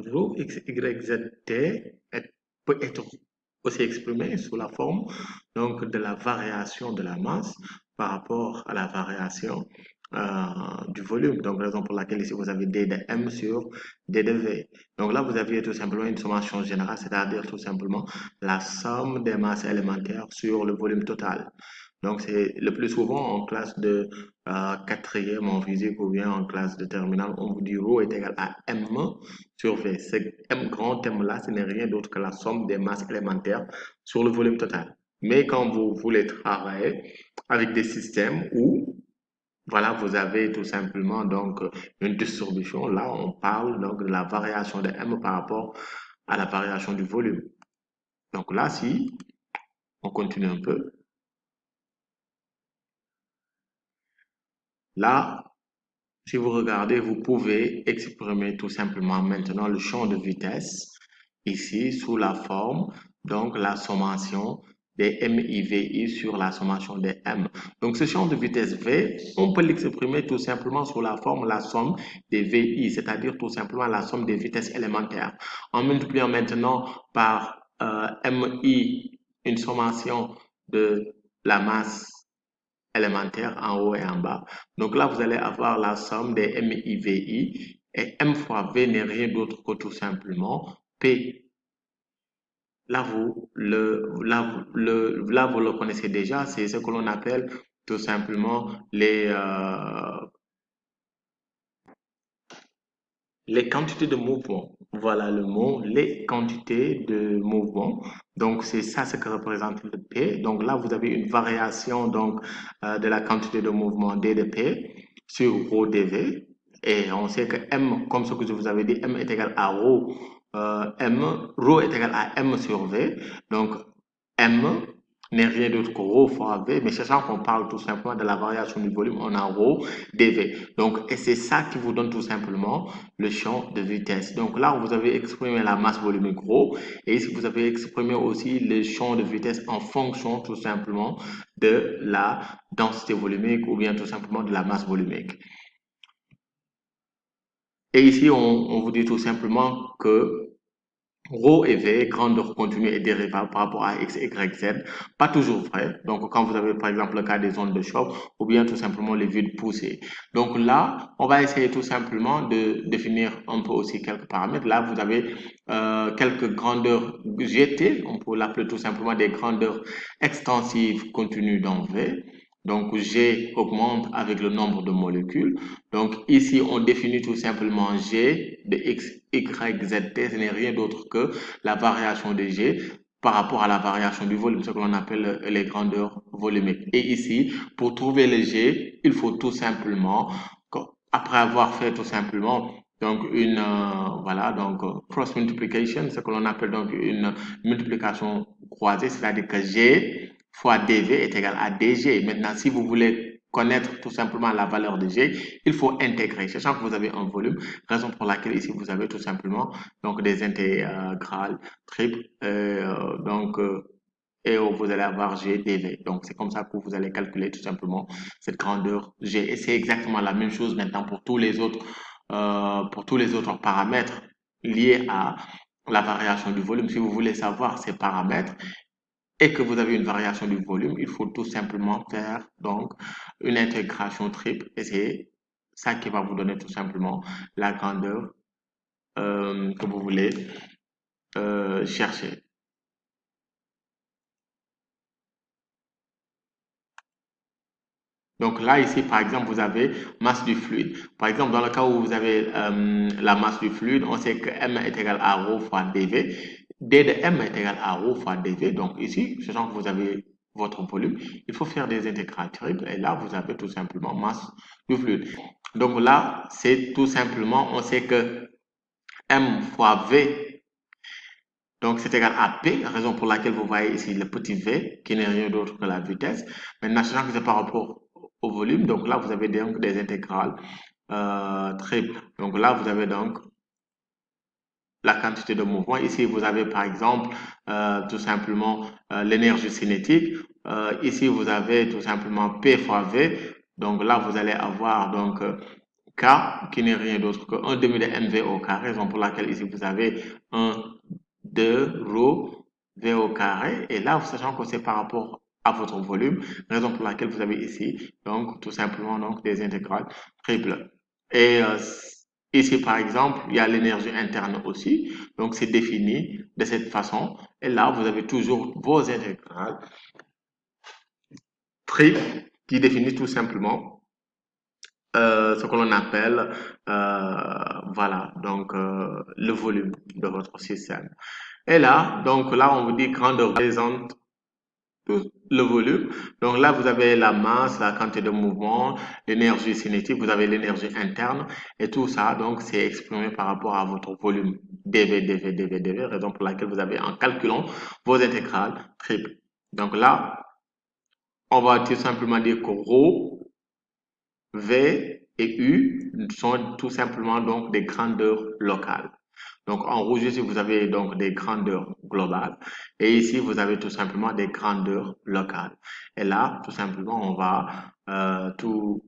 Rho x, y, z, t peut être aussi exprimé sous la forme donc de la variation de la masse par rapport à la variation du volume. Donc, raison pour laquelle ici vous avez d de m sur d de v. Donc là, vous avez tout simplement une sommation générale, c'est-à-dire tout simplement la somme des masses élémentaires sur le volume total. Donc, c'est le plus souvent en classe de quatrième en physique ou bien en classe de terminale, on vous dit ρ est égal à m sur v. Ce grand M-là, ce n'est rien d'autre que la somme des masses élémentaires sur le volume total. Mais quand vous voulez travailler avec des systèmes où voilà, vous avez tout simplement donc une distribution, là on parle donc de la variation de M par rapport à la variation du volume. Donc là, si on continue un peu, là, si vous regardez, vous pouvez exprimer tout simplement maintenant le champ de vitesse ici sous la forme, donc la sommation des MIVI sur la sommation des M. Donc ce champ de vitesse V, on peut l'exprimer tout simplement sous la forme la somme des VI, c'est-à-dire tout simplement la somme des vitesses élémentaires. En multipliant maintenant par MI, une sommation de la masse élémentaire en haut et en bas. Donc là, vous allez avoir la somme des MIVI et M fois V n'est rien d'autre que tout simplement P. Là, vous le connaissez déjà, c'est ce que l'on appelle tout simplement les quantités de mouvement. Voilà le mot, les quantités de mouvement. Donc, c'est ça ce que représente le P. Donc là, vous avez une variation donc, de la quantité de mouvement D de P sur rho dV. Et on sait que M, comme ce que je vous avais dit, M est égal à rho, rho est égal à M sur V. Donc, M n'est rien d'autre que rho fois V, mais sachant qu'on parle tout simplement de la variation du volume, on a rho dV. Donc, et c'est ça qui vous donne tout simplement le champ de vitesse. Donc là, vous avez exprimé la masse volumique rho et ici, vous avez exprimé aussi le champ de vitesse en fonction tout simplement de la densité volumique ou bien tout simplement de la masse volumique. Et ici, on vous dit tout simplement que Rho et V, grandeur continue et dérivable par rapport à x, y, z, pas toujours vrai. Donc, quand vous avez par exemple le cas des ondes de choc ou bien tout simplement les vides poussées. Donc là, on va essayer tout simplement de définir un peu aussi quelques paramètres. Là, vous avez quelques grandeurs GT, on peut l'appeler tout simplement des grandeurs extensives continues dans V. Donc, G augmente avec le nombre de molécules. Donc, ici, on définit tout simplement G de X, Y, Z, T. Ce n'est rien d'autre que la variation de G par rapport à la variation du volume, ce que l'on appelle les grandeurs volumiques. Et ici, pour trouver le G, il faut tout simplement, après avoir fait tout simplement donc voilà, donc cross multiplication, ce que l'on appelle donc une multiplication croisée, c'est-à-dire que G fois dV est égal à dG. Maintenant, si vous voulez connaître tout simplement la valeur de G, il faut intégrer, sachant que vous avez un volume, raison pour laquelle ici vous avez tout simplement donc des intégrales triples, et vous allez avoir G dV. Donc c'est comme ça que vous allez calculer tout simplement cette grandeur G. Et c'est exactement la même chose maintenant pour tous les autres paramètres liés à la variation du volume. Si vous voulez savoir ces paramètres, et que vous avez une variation du volume, il faut tout simplement faire donc une intégration triple et c'est ça qui va vous donner tout simplement la grandeur que vous voulez chercher. Donc là, ici, par exemple, vous avez masse du fluide. Par exemple, dans le cas où vous avez la masse du fluide, on sait que M est égal à ρ fois dV. D de M est égal à ρ fois dV. Donc ici, sachant que vous avez votre volume, il faut faire des intégrales triples. Et là, vous avez tout simplement masse du fluide. Donc là, c'est tout simplement, on sait que M fois V, donc c'est égal à P, raison pour laquelle vous voyez ici le petit V, qui n'est rien d'autre que la vitesse. Maintenant, sachant que c'est par rapport au volume, donc là, vous avez donc des intégrales triples. Donc là, vous avez donc la quantité de mouvement. Ici, vous avez par exemple tout simplement l'énergie cinétique. Ici, vous avez tout simplement P fois V. Donc là, vous allez avoir donc K qui n'est rien d'autre que 1 demi de MV au carré, raison pour laquelle ici vous avez 1, 2, rho, V au carré. Et là, sachant que c'est par rapport à votre volume, raison pour laquelle vous avez ici, donc tout simplement donc des intégrales triples. Et ici, par exemple, il y a l'énergie interne aussi, donc c'est défini de cette façon. Et là, vous avez toujours vos intégrales triples qui définissent tout simplement ce que l'on appelle, voilà, donc le volume de votre système. Et là, donc là, on vous dit grandeur représente tout le volume. Donc là, vous avez la masse, la quantité de mouvement, l'énergie cinétique, vous avez l'énergie interne et tout ça, donc c'est exprimé par rapport à votre volume dV, raison pour laquelle vous avez en calculant vos intégrales triples. Donc là, on va tout simplement dire que ρ, V et U sont tout simplement donc des grandeurs locales. Donc en rouge ici, vous avez donc des grandeurs globales et ici, vous avez tout simplement des grandeurs locales. Et là, tout simplement, on va tout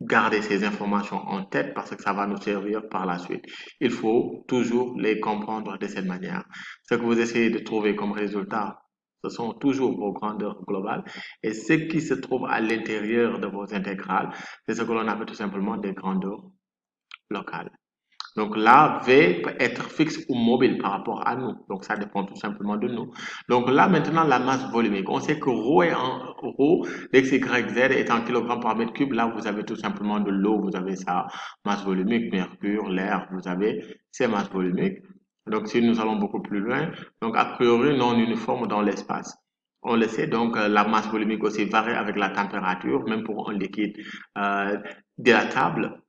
garder ces informations en tête parce que ça va nous servir par la suite. Il faut toujours les comprendre de cette manière. Ce que vous essayez de trouver comme résultat, ce sont toujours vos grandeurs globales et ce qui se trouve à l'intérieur de vos intégrales, c'est ce que l'on appelle tout simplement des grandeurs locales. Donc là, V peut être fixe ou mobile par rapport à nous. Donc ça dépend tout simplement de nous. Donc là, maintenant, la masse volumique. On sait que ρ est en ρ, dx, y, z est en kilogrammes par mètre cube. Là, vous avez tout simplement de l'eau, vous avez sa masse volumique, mercure, l'air, vous avez ses masses volumiques. Donc si nous allons beaucoup plus loin, donc a priori non uniforme dans l'espace. On le sait, donc la masse volumique aussi varie avec la température, même pour un liquide dilatable.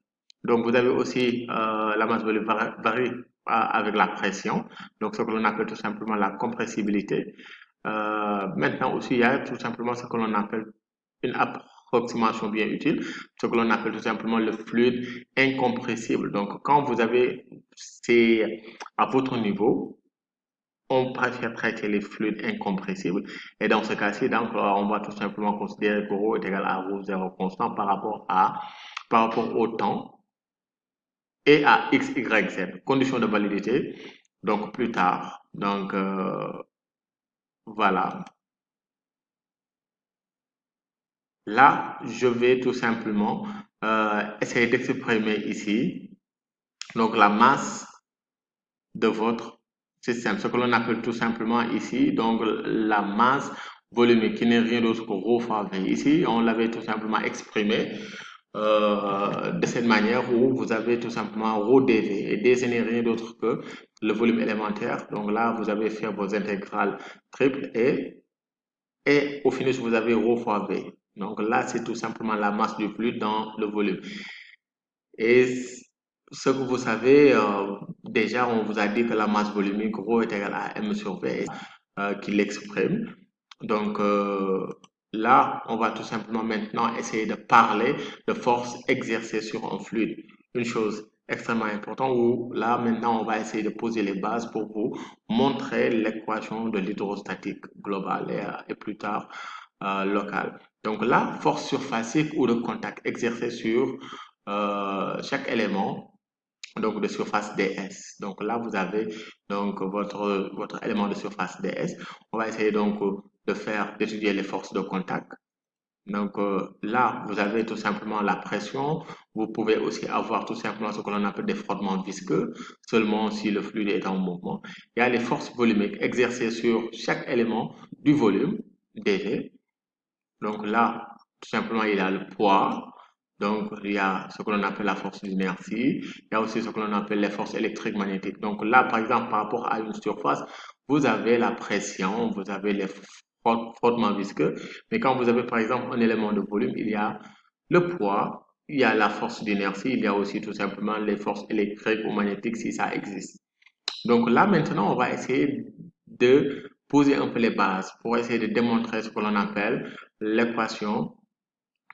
Donc, vous avez aussi la masse volume varie avec la pression, donc ce que l'on appelle tout simplement la compressibilité. Maintenant aussi, il y a tout simplement ce que l'on appelle une approximation bien utile, ce que l'on appelle tout simplement le fluide incompressible. Donc, quand vous avez, c'est à votre niveau, on préfère traiter les fluides incompressibles. Et dans ce cas-ci, donc, on va tout simplement considérer que ρ est égal à ρ0 constant par rapport au temps et à x, y, z. Condition de validité, donc plus tard. Donc, voilà. Là, je vais tout simplement essayer d'exprimer ici, donc la masse de votre système. Ce que l'on appelle tout simplement ici, donc la masse volumique, qui n'est rien d'autre que ρ fois V. Ici, on l'avait tout simplement exprimé de cette manière où vous avez tout simplement rho dV et dV n'est rien d'autre que le volume élémentaire. Donc là, vous avez fait vos intégrales triples et au finish, vous avez rho fois V. Donc là, c'est tout simplement la masse du fluide dans le volume. Et ce que vous savez, déjà, on vous a dit que la masse volumique rho est égale à m sur V qui l'exprime. Donc là, on va tout simplement maintenant essayer de parler de force exercée sur un fluide. Une chose extrêmement importante où là maintenant on va essayer de poser les bases pour vous montrer l'équation de l'hydrostatique globale et plus tard locale. Donc là, force surfacique ou de contact exercée sur chaque élément donc de surface DS. Donc là, vous avez donc votre élément de surface DS. On va essayer donc d'étudier les forces de contact. Donc là, vous avez tout simplement la pression. Vous pouvez aussi avoir tout simplement ce que l'on appelle des frottements visqueux, seulement si le fluide est en mouvement. Il y a les forces volumiques exercées sur chaque élément du volume, dV. Donc là, tout simplement, il y a le poids. Donc, il y a ce que l'on appelle la force d'inertie. Il y a aussi ce que l'on appelle les forces électriques magnétiques. Donc là, par exemple, par rapport à une surface, vous avez la pression, vous avez les frottements visqueux. Mais quand vous avez, par exemple, un élément de volume, il y a le poids, il y a la force d'inertie, il y a aussi tout simplement les forces électriques ou magnétiques si ça existe. Donc là, maintenant, on va essayer de poser un peu les bases pour essayer de démontrer ce que l'on appelle l'équation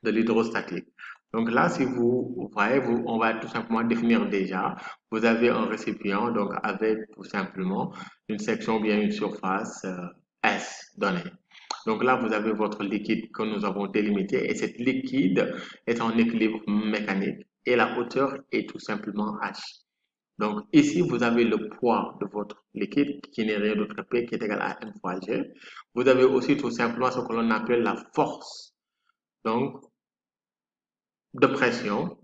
de l'hydrostatique. Donc là, si vous voyez, on va tout simplement définir déjà, vous avez un récipient, donc avec tout simplement une section ou bien une surface S donnée. Donc là, vous avez votre liquide que nous avons délimité et cet liquide est en équilibre mécanique et la hauteur est tout simplement h. Donc ici, vous avez le poids de votre liquide qui n'est rien d'autre que P qui est égal à M fois G. Vous avez aussi tout simplement ce que l'on appelle la force donc, de pression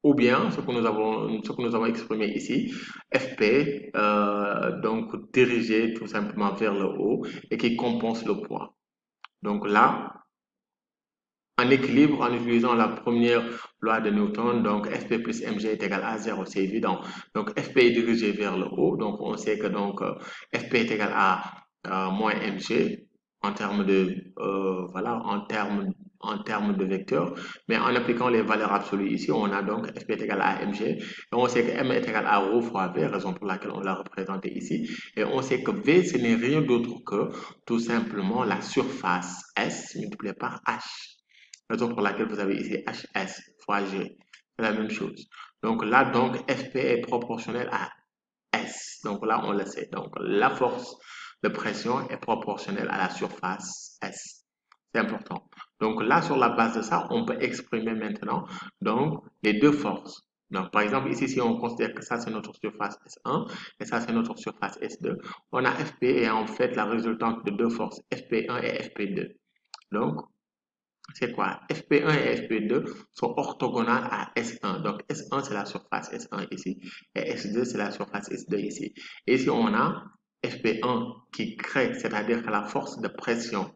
ou bien ce que nous avons exprimé ici, Fp, donc dirigé tout simplement vers le haut et qui compense le poids. Donc là, en équilibre, en utilisant la première loi de Newton, donc Fp plus mg est égal à 0, c'est évident. Donc Fp est dirigé vers le haut, donc on sait que donc Fp est égal à moins mg en termes de voilà, en termes de vecteur, mais en appliquant les valeurs absolues ici, on a donc Fp est égal à mg, et on sait que m est égal à ρ fois v, raison pour laquelle on l'a représenté ici, et on sait que v ce n'est rien d'autre que tout simplement la surface S multipliée par h. Raison pour laquelle vous avez ici HS fois G. C'est la même chose. Donc là, donc, FP est proportionnel à S. Donc là, on le sait. Donc la force de pression est proportionnelle à la surface S. C'est important. Donc là, sur la base de ça, on peut exprimer maintenant donc les deux forces. Donc par exemple, ici, si on considère que ça, c'est notre surface S1 et ça, c'est notre surface S2, on a FP et en fait la résultante de deux forces, FP1 et FP2. Donc, c'est quoi? FP1 et FP2 sont orthogonales à S1. Donc S1 c'est la surface S1 ici et S2 c'est la surface S2 ici. Et ici on a FP1 qui crée, c'est-à-dire que la force de pression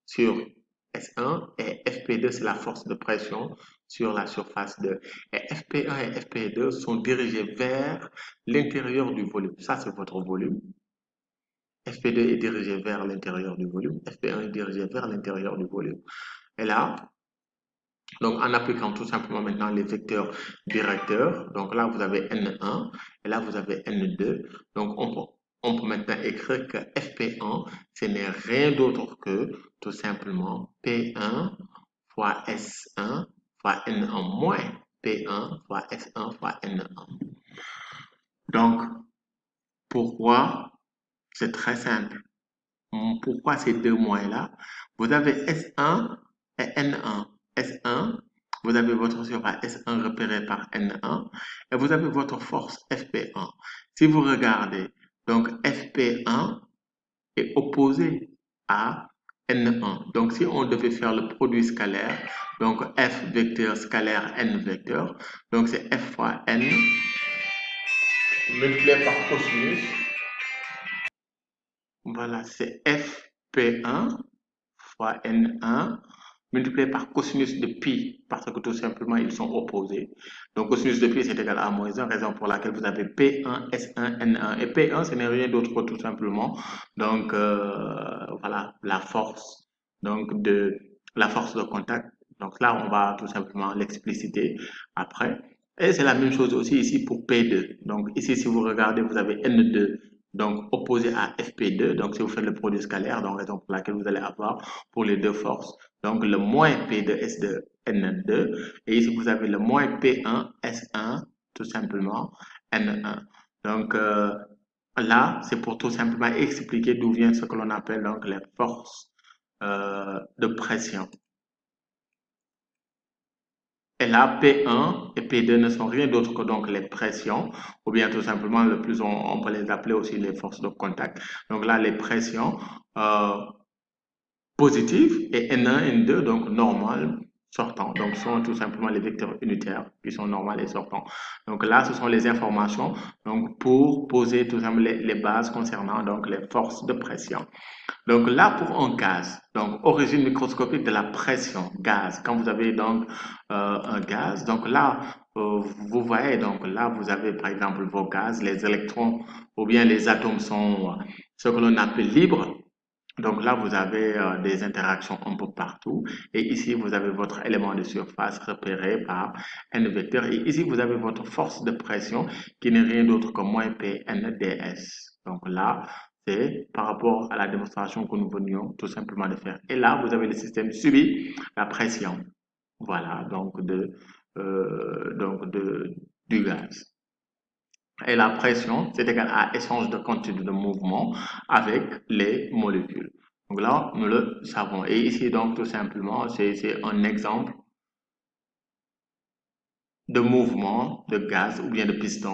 sur S1 et FP2 c'est la force de pression sur la surface 2. Et FP1 et FP2 sont dirigés vers l'intérieur du volume. Ça c'est votre volume. FP2 est dirigé vers l'intérieur du volume. FP1 est dirigé vers l'intérieur du volume. Et là, donc, en appliquant tout simplement maintenant les vecteurs directeurs, donc là, vous avez N1 et là, vous avez N2. Donc, on peut maintenant écrire que FP1, ce n'est rien d'autre que tout simplement P1 fois S1 fois N1 moins P1 fois S1 fois N1. Donc, pourquoi? C'est très simple. Pourquoi ces deux moins-là? Vous avez S1 et N1. S1, vous avez votre surface S1 repérée par N1 et vous avez votre force FP1. Si vous regardez, donc FP1 est opposé à N1. Donc si on devait faire le produit scalaire, donc F vecteur scalaire N vecteur, donc c'est F fois N multiplié par cosinus. Voilà, c'est FP1 fois N1 multiplié par cosinus de pi, parce que tout simplement ils sont opposés. Donc cosinus de pi c'est égal à moins 1, raison pour laquelle vous avez P1, S1, N1. Et P1 ce n'est rien d'autre que tout simplement donc voilà la force la force de contact. Donc là on va tout simplement l'expliciter après. Et c'est la même chose aussi ici pour P2. Donc ici si vous regardez vous avez N2 donc opposé à FP2. Donc si vous faites le produit scalaire, donc raison pour laquelle vous allez avoir pour les deux forces. Donc le moins P2 S2 N2. Et ici vous avez le moins P1 S1 tout simplement N1. Donc là, c'est pour tout simplement expliquer d'où vient ce que l'on appelle donc les forces de pression. Et là, P1 et P2 ne sont rien d'autre que donc les pressions, ou bien tout simplement, le plus on peut les appeler aussi les forces de contact. Donc là, les pressions positives et N1, N2, donc normales, sortant. Donc, ce sont tout simplement les vecteurs unitaires qui sont normales et sortants. Donc là, ce sont les informations donc, pour poser tout simplement les bases concernant donc, les forces de pression. Donc là, pour un gaz, donc origine microscopique de la pression, gaz. Quand vous avez donc un gaz, donc là, vous voyez, donc là, vous avez par exemple vos gaz, les électrons ou bien les atomes sont ce que l'on appelle libres. Donc là, vous avez des interactions un peu partout. Et ici, vous avez votre élément de surface repéré par n vecteur. Et ici, vous avez votre force de pression qui n'est rien d'autre que moins Pn ds. Donc là, c'est par rapport à la démonstration que nous venions tout simplement de faire. Et là, vous avez le système subit la pression. Voilà, du gaz. Et la pression, c'est égal à échange de quantité de mouvement avec les molécules. Donc là, nous le savons. Et ici, donc, tout simplement, c'est un exemple de mouvement de gaz ou bien de piston.